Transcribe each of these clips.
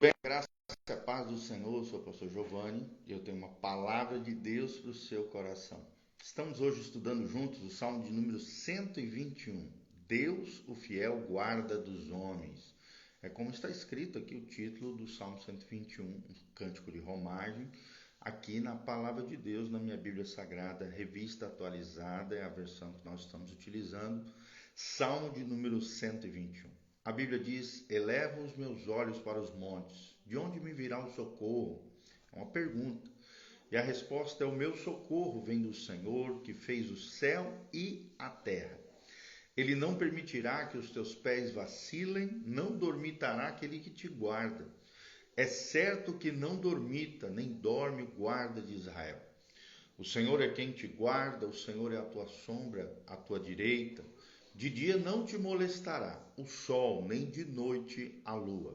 Bem, graças à paz do Senhor, eu sou o pastor Giovanni e eu tenho uma palavra de Deus para o seu coração. Estamos hoje estudando juntos o Salmo de número 121. Deus, o fiel guarda dos homens. É como está escrito aqui o título do Salmo 121, um cântico de romagem, aqui na palavra de Deus, na minha Bíblia Sagrada, revista atualizada, é a versão que nós estamos utilizando, Salmo de número 121. A Bíblia diz: eleva os meus olhos para os montes, de onde me virá o socorro? É uma pergunta. E a resposta é: o meu socorro vem do Senhor, que fez o céu e a terra. Ele não permitirá que os teus pés vacilem, não dormitará aquele que te guarda. É certo que não dormita, nem dorme o guarda de Israel. O Senhor é quem te guarda, o Senhor é a tua sombra, à tua direita. De dia não te molestará o sol, nem de noite a lua.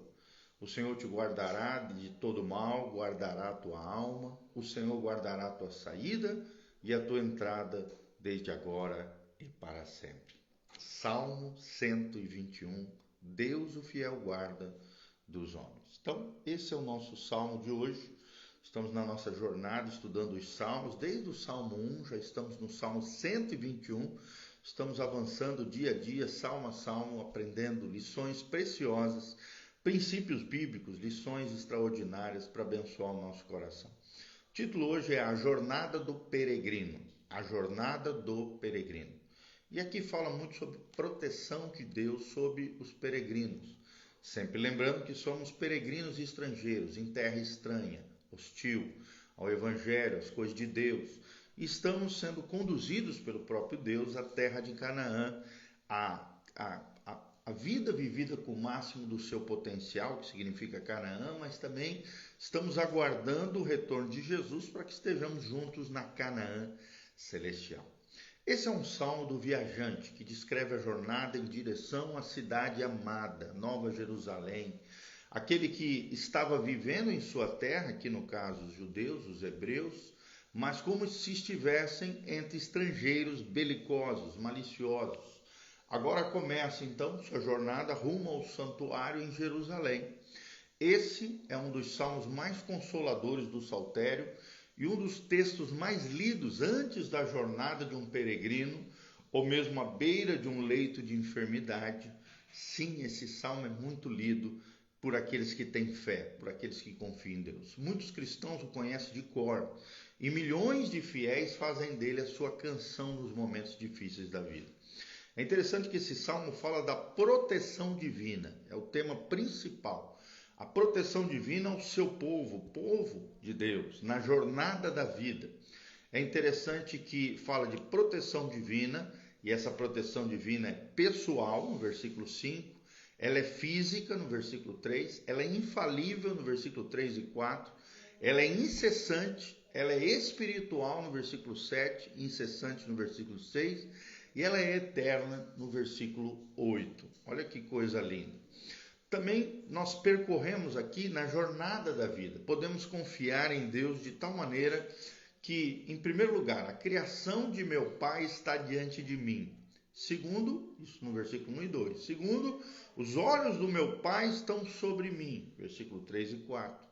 O Senhor te guardará de todo mal, guardará a tua alma. O Senhor guardará a tua saída e a tua entrada, desde agora e para sempre. Salmo 121. Deus, o fiel guarda dos homens. Então, esse é o nosso salmo de hoje. Estamos na nossa jornada estudando os salmos. Desde o Salmo 1, já estamos no Salmo 121. Estamos avançando dia a dia, salmo a salmo, aprendendo lições preciosas, princípios bíblicos, lições extraordinárias para abençoar o nosso coração. O título hoje é A Jornada do Peregrino. A Jornada do Peregrino. E aqui fala muito sobre proteção de Deus sobre os peregrinos. Sempre lembrando que somos peregrinos e estrangeiros em terra estranha, hostil ao Evangelho, às coisas de Deus. E estamos sendo conduzidos pelo próprio Deus à terra de Canaã, a vida vivida com o máximo do seu potencial, que significa Canaã, mas também estamos aguardando o retorno de Jesus para que estejamos juntos na Canaã celestial. Esse é um salmo do viajante que descreve a jornada em direção à cidade amada, Nova Jerusalém, aquele que estava vivendo em sua terra, aqui no caso os judeus, os hebreus, mas como se estivessem entre estrangeiros belicosos, maliciosos. Agora começa então sua jornada rumo ao santuário em Jerusalém. Esse é um dos salmos mais consoladores do Saltério e um dos textos mais lidos antes da jornada de um peregrino, ou mesmo à beira de um leito de enfermidade. Sim, esse salmo é muito lido por aqueles que têm fé, por aqueles que confiam em Deus. Muitos cristãos o conhecem de cor e milhões de fiéis fazem dele a sua canção nos momentos difíceis da vida. É interessante que esse salmo fala da proteção divina, é o tema principal. A proteção divina ao seu povo, o povo de Deus, na jornada da vida. É interessante que fala de proteção divina, e essa proteção divina é pessoal, no versículo 5, ela é física, no versículo 3, ela é infalível, no versículo 3 e 4, ela é incessante, ela é espiritual, no versículo 7, incessante, no versículo 6, e ela é eterna, no versículo 8. Olha que coisa linda. Também nós percorremos aqui na jornada da vida. Podemos confiar em Deus de tal maneira que, em primeiro lugar, a criação de meu Pai está diante de mim. Segundo, isso no versículo 1 e 2. Segundo, os olhos do meu Pai estão sobre mim. Versículo 3 e 4.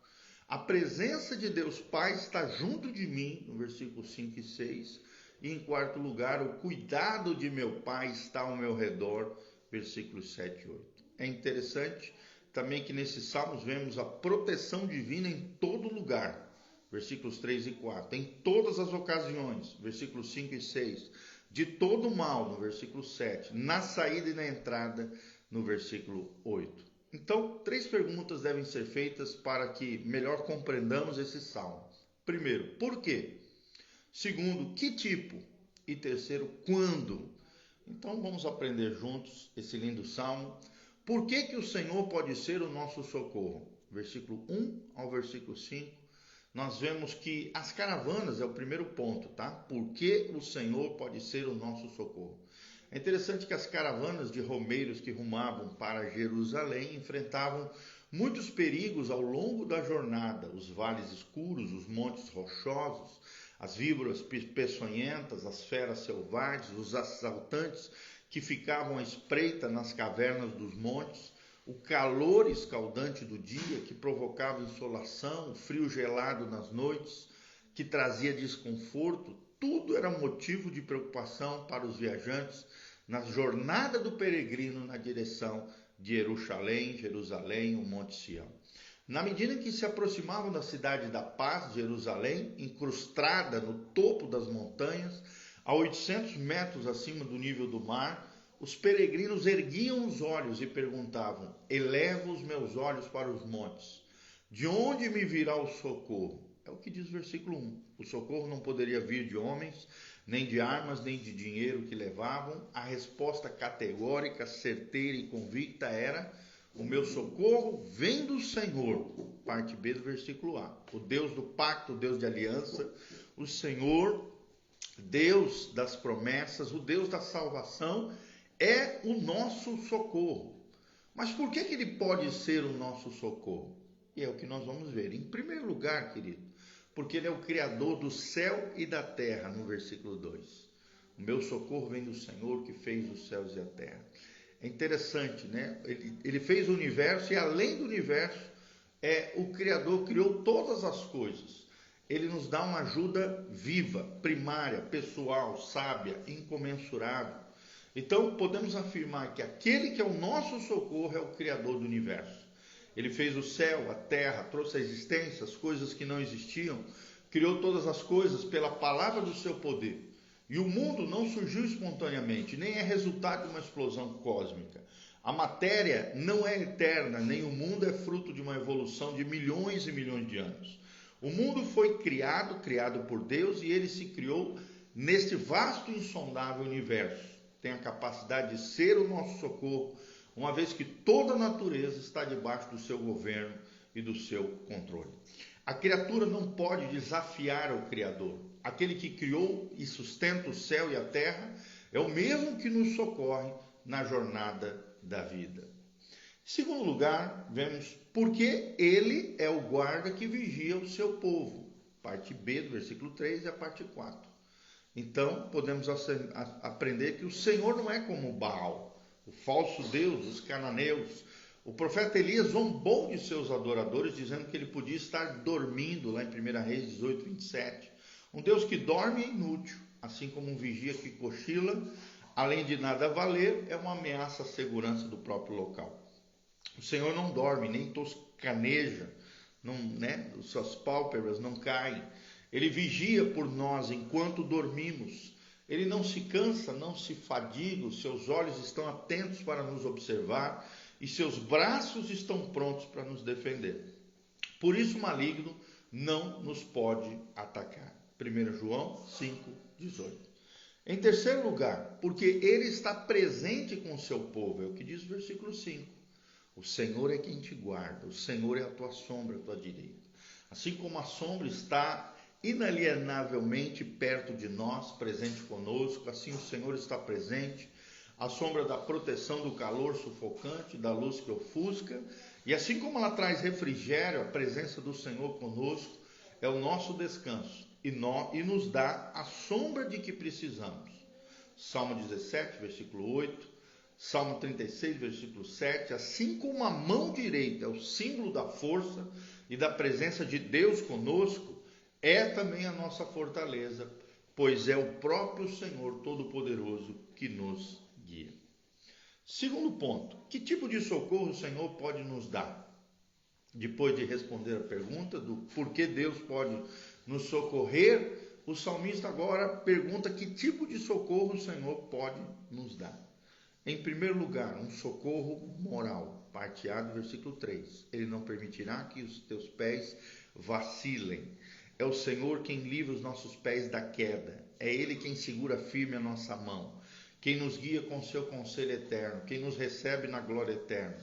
A presença de Deus Pai está junto de mim. No versículo 5 e 6. E em quarto lugar, o cuidado de meu Pai está ao meu redor. Versículos 7 e 8. É interessante também que nesses salmos vemos a proteção divina em todo lugar, versículos 3 e 4, em todas as ocasiões, versículos 5 e 6, de todo mal, no versículo 7, na saída e na entrada, no versículo 8. Então, 3 perguntas devem ser feitas para que melhor compreendamos esse salmo. Primeiro, por quê? Segundo, que tipo? E terceiro, quando? Então vamos aprender juntos esse lindo salmo. Por que o Senhor pode ser o nosso socorro? Versículo 1 ao versículo 5, nós vemos que as caravanas é o primeiro ponto, tá? Por que o Senhor pode ser o nosso socorro? É interessante que as caravanas de romeiros que rumavam para Jerusalém enfrentavam muitos perigos ao longo da jornada, os vales escuros, os montes rochosos, as víboras peçonhentas, as feras selvagens, os assaltantes que ficavam à espreita nas cavernas dos montes, o calor escaldante do dia que provocava insolação, o frio gelado nas noites, que trazia desconforto, tudo era motivo de preocupação para os viajantes na jornada do peregrino na direção de Jerusalém, o Monte Sião. Na medida em que se aproximavam da cidade da paz, Jerusalém, incrustada no topo das montanhas, a 800 metros acima do nível do mar, os peregrinos erguiam os olhos e perguntavam: elevo os meus olhos para os montes, de onde me virá o socorro? É o que diz o versículo 1. O socorro não poderia vir de homens, nem de armas, nem de dinheiro que levavam. A resposta categórica, certeira e convicta era: o meu socorro vem do Senhor. Parte B do versículo A. O Deus do pacto, o Deus de aliança, o Senhor, Deus das promessas, o Deus da salvação, é o nosso socorro. Mas por que ele pode ser o nosso socorro? E é o que nós vamos ver. Em primeiro lugar, querido, porque ele é o Criador do céu e da terra, no versículo 2. O meu socorro vem do Senhor que fez os céus e a terra. É interessante, né? Ele fez o universo e além do universo, o Criador criou todas as coisas. Ele nos dá uma ajuda viva, primária, pessoal, sábia, incomensurável. Então, podemos afirmar que aquele que é o nosso socorro é o Criador do universo. Ele fez o céu, a terra, trouxe à existência as coisas que não existiam, criou todas as coisas pela palavra do seu poder. E o mundo não surgiu espontaneamente, nem é resultado de uma explosão cósmica. A matéria não é eterna, nem o mundo é fruto de uma evolução de milhões e milhões de anos. O mundo foi criado por Deus, e ele se criou neste vasto e insondável universo. Tem a capacidade de ser o nosso socorro, uma vez que toda a natureza está debaixo do seu governo e do seu controle. A criatura não pode desafiar o Criador. Aquele que criou e sustenta o céu e a terra é o mesmo que nos socorre na jornada da vida. Em segundo lugar, vemos porque ele é o guarda que vigia o seu povo. Parte B do versículo 3 e a parte 4. Então, podemos aprender que o Senhor não é como Baal, o falso deus dos cananeus. O profeta Elias zombou de seus adoradores, dizendo que ele podia estar dormindo, lá em 1 Reis 18, 27. Um Deus que dorme é inútil, assim como um vigia que cochila, além de nada valer, é uma ameaça à segurança do próprio local. O Senhor não dorme, nem toscaneja, suas pálpebras não caem. Ele vigia por nós enquanto dormimos. Ele não se cansa, não se fadiga, os seus olhos estão atentos para nos observar e seus braços estão prontos para nos defender. Por isso o maligno não nos pode atacar. 1 João 5, 18. Em terceiro lugar, porque ele está presente com o seu povo, é o que diz o versículo 5. O Senhor é quem te guarda, o Senhor é a tua sombra, a tua direita. Assim como a sombra está inalienavelmente perto de nós, presente conosco, assim o Senhor está presente, à sombra da proteção do calor sufocante, da luz que ofusca, e assim como ela traz refrigério, a presença do Senhor conosco é o nosso descanso, e nos dá a sombra de que precisamos. Salmo 17, versículo 8, Salmo 36, versículo 7, assim como a mão direita é o símbolo da força e da presença de Deus conosco, é também a nossa fortaleza, pois é o próprio Senhor Todo-Poderoso que nos guia. Segundo ponto, que tipo de socorro o Senhor pode nos dar? Depois de responder a pergunta do porquê Deus pode nos socorrer, o salmista agora pergunta que tipo de socorro o Senhor pode nos dar. Em primeiro lugar, um socorro moral, parte A do versículo 3. Ele não permitirá que os teus pés vacilem. É o Senhor quem livra os nossos pés da queda. É Ele quem segura firme a nossa mão, quem nos guia com seu conselho eterno, quem nos recebe na glória eterna.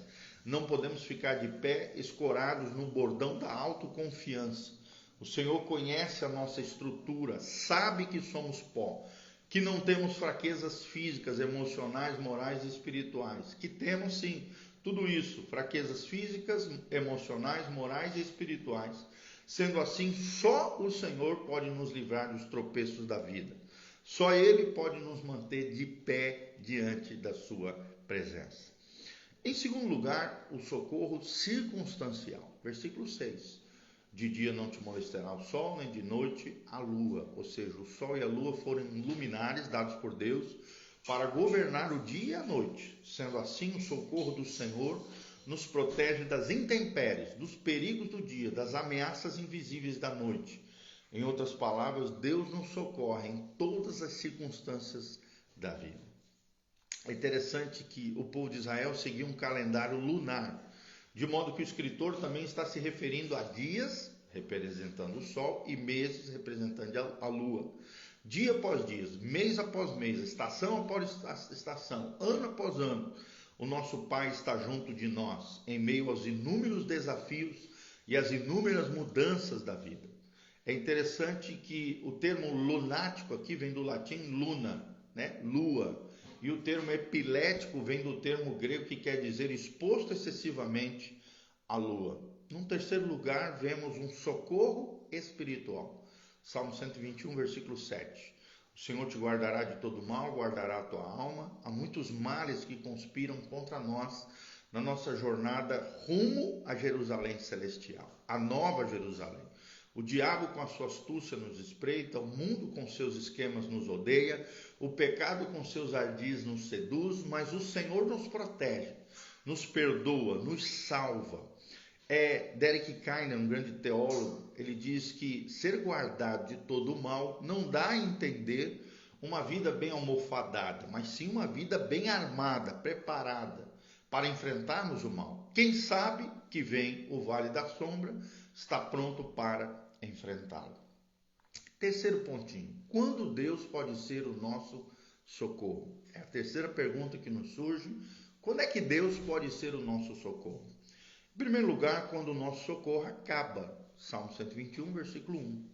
Não podemos ficar de pé escorados no bordão da autoconfiança. O Senhor conhece a nossa estrutura, sabe que somos pó, que não temos fraquezas físicas, emocionais, morais e espirituais. Que temos sim, tudo isso, fraquezas físicas, emocionais, morais e espirituais. Sendo assim, só o Senhor pode nos livrar dos tropeços da vida. Só Ele pode nos manter de pé diante da sua presença. Em segundo lugar, o socorro circunstancial. Versículo 6. De dia não te molestará o sol, nem de noite a lua. Ou seja, o sol e a lua foram luminares dados por Deus para governar o dia e a noite. Sendo assim, o socorro do Senhor nos protege das intempéries, dos perigos do dia, das ameaças invisíveis da noite. Em outras palavras, Deus nos socorre em todas as circunstâncias da vida. É interessante que o povo de Israel seguia um calendário lunar, de modo que o escritor também está se referindo a dias, representando o sol, e meses, representando a lua. Dia após dia, mês após mês, estação após estação, ano após ano, o nosso Pai está junto de nós, em meio aos inúmeros desafios e às inúmeras mudanças da vida. É interessante que o termo lunático aqui vem do latim luna, né? Lua. E o termo epilético vem do termo grego que quer dizer exposto excessivamente à lua. Num terceiro lugar, vemos um socorro espiritual. Salmo 121, versículo 7. O Senhor te guardará de todo mal, guardará a tua alma. Há muitos males que conspiram contra nós na nossa jornada rumo a Jerusalém celestial, a nova Jerusalém. O diabo com a sua astúcia nos espreita, o mundo com seus esquemas nos odeia, o pecado com seus ardis nos seduz, mas o Senhor nos protege, nos perdoa, nos salva. Derek Kiner, um grande teólogo, ele diz que ser guardado de todo o mal não dá a entender uma vida bem almofadada, mas sim uma vida bem armada, preparada para enfrentarmos o mal. Quem sabe que vem o vale da sombra, está pronto para enfrentá-lo. Terceiro pontinho, quando Deus pode ser o nosso socorro? É a terceira pergunta que nos surge. Quando é que Deus pode ser o nosso socorro? Em primeiro lugar, quando o nosso socorro acaba. Salmo 121, versículo 1.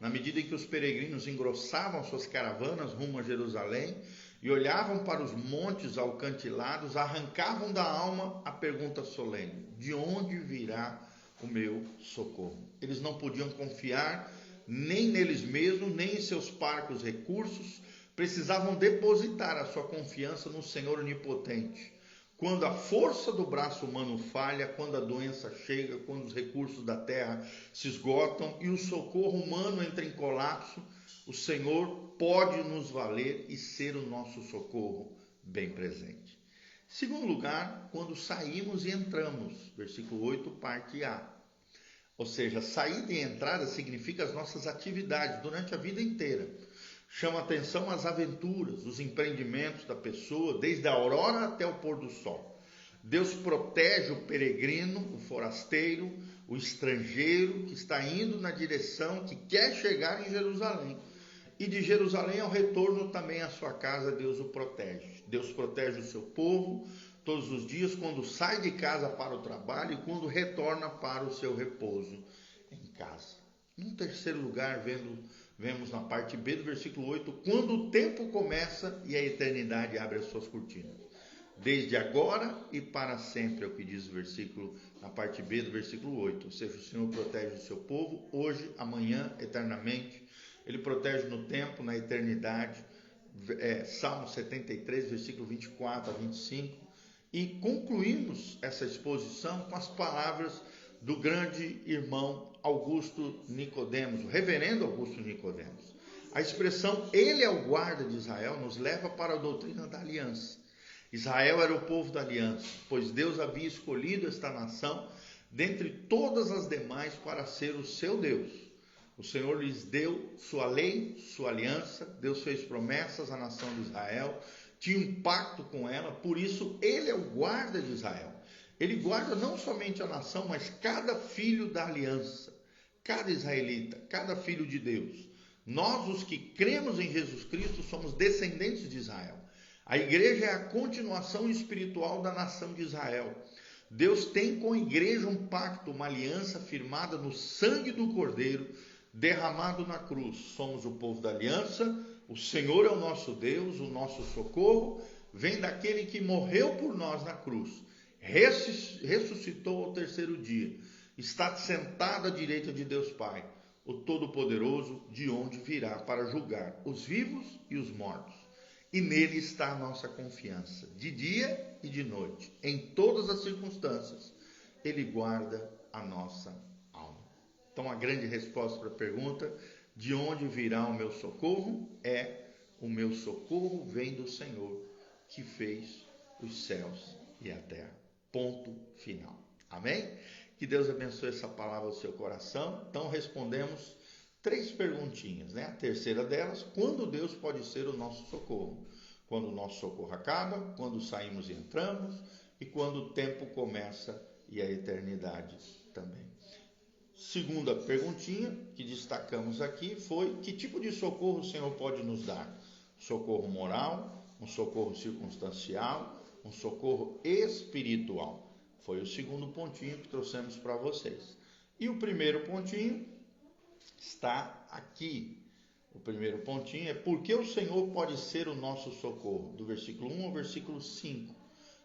Na medida em que os peregrinos engrossavam suas caravanas rumo a Jerusalém e olhavam para os montes alcantilados, arrancavam da alma a pergunta solene: de onde virá o meu socorro? Eles não podiam confiar nem neles mesmos, nem em seus parcos recursos, precisavam depositar a sua confiança no Senhor onipotente. Quando a força do braço humano falha, quando a doença chega, quando os recursos da terra se esgotam e o socorro humano entra em colapso, o Senhor pode nos valer e ser o nosso socorro bem presente. Segundo lugar, quando saímos e entramos, versículo 8, parte A. Ou seja, saída e entrada significa as nossas atividades durante a vida inteira. Chama atenção as aventuras, os empreendimentos da pessoa, desde a aurora até o pôr do sol. Deus protege o peregrino, o forasteiro, o estrangeiro que está indo na direção, que quer chegar em Jerusalém. E de Jerusalém ao retorno também à sua casa, Deus o protege. Deus protege o seu povo todos os dias, quando sai de casa para o trabalho e quando retorna para o seu repouso em casa. Em terceiro lugar, vemos na parte B do versículo 8, quando o tempo começa e a eternidade abre as suas cortinas. Desde agora e para sempre, é o que diz o versículo, na parte B do versículo 8. Ou seja, o Senhor protege o seu povo hoje, amanhã, eternamente. Ele protege no tempo, na eternidade. Salmo 73, versículo 24 a 25. E concluímos essa exposição com as palavras do grande irmão Augusto Nicodemos, o reverendo Augusto Nicodemos. A expressão "ele é o guarda de Israel" nos leva para a doutrina da aliança. Israel era o povo da aliança, pois Deus havia escolhido esta nação dentre todas as demais para ser o seu Deus. O Senhor lhes deu sua lei, sua aliança, Deus fez promessas à nação de Israel, tinha um pacto com ela, por isso ele é o guarda de Israel. Ele guarda não somente a nação, mas cada filho da aliança, cada israelita, cada filho de Deus. Nós, os que cremos em Jesus Cristo, somos descendentes de Israel. A igreja é a continuação espiritual da nação de Israel. Deus tem com a igreja um pacto, uma aliança firmada no sangue do Cordeiro, derramado na cruz. Somos o povo da aliança, o Senhor é o nosso Deus, o nosso socorro vem daquele que morreu por nós na cruz, ressuscitou ao terceiro dia, está sentado à direita de Deus Pai, o Todo-Poderoso, de onde virá para julgar os vivos e os mortos. e nele está a nossa confiança, de dia e de noite, em todas as circunstâncias, ele guarda a nossa alma. Então a grande resposta para a pergunta, de onde virá o meu socorro? O meu socorro vem do Senhor, que fez os céus e a terra. Ponto final. Amém? Que Deus abençoe essa palavra ao seu coração. Então respondemos 3 perguntinhas, né? A terceira delas, quando Deus pode ser o nosso socorro? Quando o nosso socorro acaba, quando saímos e entramos, e quando o tempo começa e a eternidade também. Segunda perguntinha que destacamos aqui foi: que tipo de socorro o Senhor pode nos dar? Socorro moral, um socorro circunstancial, um socorro espiritual. Foi o segundo pontinho que trouxemos para vocês. E o primeiro pontinho está aqui. O primeiro pontinho é: por que o Senhor pode ser o nosso socorro? Do versículo 1 ao versículo 5.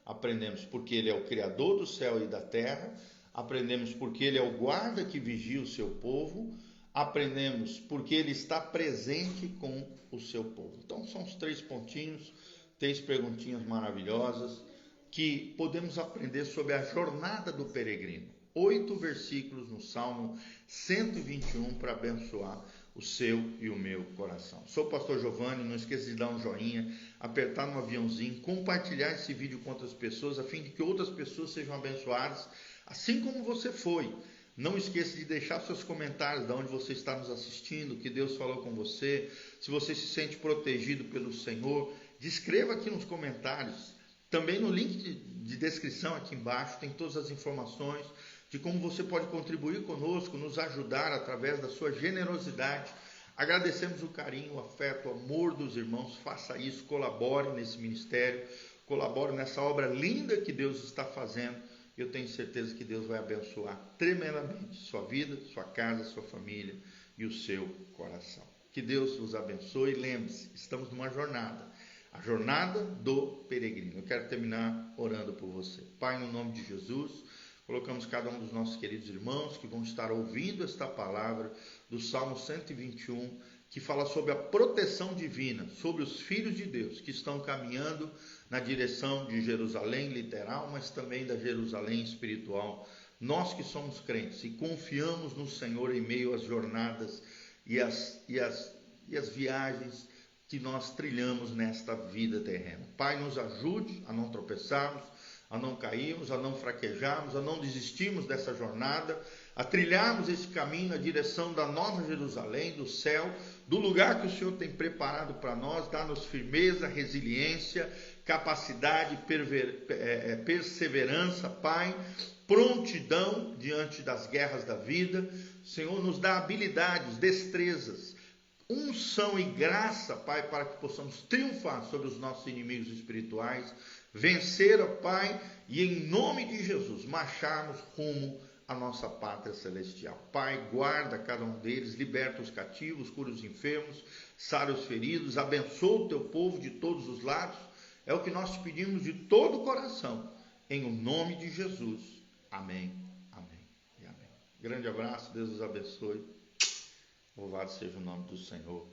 Aprendemos porque Ele é o Criador do céu e da terra. Aprendemos porque Ele é o guarda que vigia o seu povo. Aprendemos porque Ele está presente com o seu povo. Então são os 3 pontinhos, 3 perguntinhas maravilhosas que podemos aprender sobre a jornada do peregrino. 8 versículos no Salmo 121 para abençoar o seu e o meu coração. Sou o pastor Giovanni, não esqueça de dar um joinha, apertar no aviãozinho, compartilhar esse vídeo com outras pessoas, a fim de que outras pessoas sejam abençoadas, assim como você foi. Não esqueça de deixar seus comentários de onde você está nos assistindo, o que Deus falou com você, se você se sente protegido pelo Senhor, descreva aqui nos comentários. Também no link de descrição aqui embaixo tem todas as informações de como você pode contribuir conosco, nos ajudar através da sua generosidade. Agradecemos o carinho, o afeto, o amor dos irmãos. Faça isso, colabore nesse ministério, colabore nessa obra linda que Deus está fazendo. Eu tenho certeza que Deus vai abençoar tremendamente sua vida, sua casa, sua família e o seu coração. Que Deus vos abençoe. Lembre-se, estamos numa jornada, a jornada do peregrino. Eu quero terminar orando por você. Pai, no nome de Jesus, colocamos cada um dos nossos queridos irmãos que vão estar ouvindo esta palavra do Salmo 121, que fala sobre a proteção divina, sobre os filhos de Deus que estão caminhando na direção de Jerusalém literal, mas também da Jerusalém espiritual. Nós que somos crentes e confiamos no Senhor em meio às jornadas e as viagens que nós trilhamos nesta vida terrena. Pai, nos ajude a não tropeçarmos, a não cairmos, a não fraquejarmos, a não desistirmos dessa jornada, a trilharmos esse caminho na direção da nova Jerusalém, do céu, do lugar que o Senhor tem preparado para nós. Dá-nos firmeza, resiliência, capacidade, perseverança, Pai, prontidão diante das guerras da vida. Senhor, nos dá habilidades, destrezas, unção e graça, Pai, para que possamos triunfar sobre os nossos inimigos espirituais, vencer, ó Pai, e em nome de Jesus, marcharmos rumo à nossa pátria celestial. Pai, guarda cada um deles, liberta os cativos, cura os enfermos, sara os feridos, abençoa o teu povo de todos os lados. É o que nós te pedimos de todo o coração, em o nome de Jesus. Amém, amém e amém. Grande abraço, Deus os abençoe. Louvado seja o nome do Senhor.